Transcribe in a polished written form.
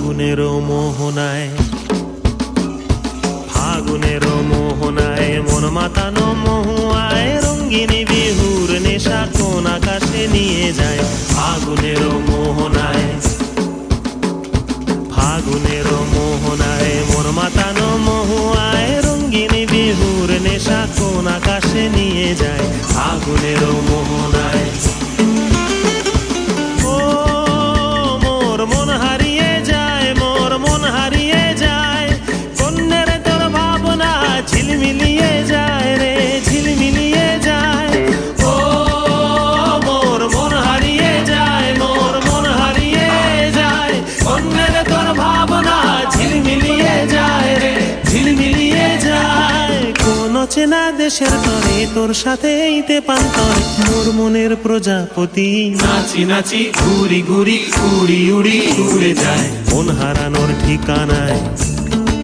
ফাগুনের মোহনায়, ফাগুনের মোহনায় মন মাতানো মহুয়ায় রঙ্গিনী বিহুর নেশা কোন আকাশে নিয়ে যায়। ফাগুনের মোহনায়, ফাগুনের মোহনায় মন মাতানো মহুয়ায় রঙ্গিনী বিহুর নেশা কোন আকাশে নিয়ে যায়। ফাগুনের মোহনায় ঝিলমিলিয়ে যায় রে, ঝিলমিলিয়ে যায়। ও মোর মন হারিয়ে যায়, মোর মন হারিয়ে যায়। অন্যের তোর ভাবনা ঝিলমিলিয়ে যায় রে, ঝিলমিলিয়ে যায়। কোন চেনা দেশের তরে তোর সাথে এইতে পান্তরে মোর মনের প্রজাপতি নাচি নাচি ঘুরি ঘুরি উড়ি উড়ি উড়ে যায়। মন হারানোর ঠিকানায়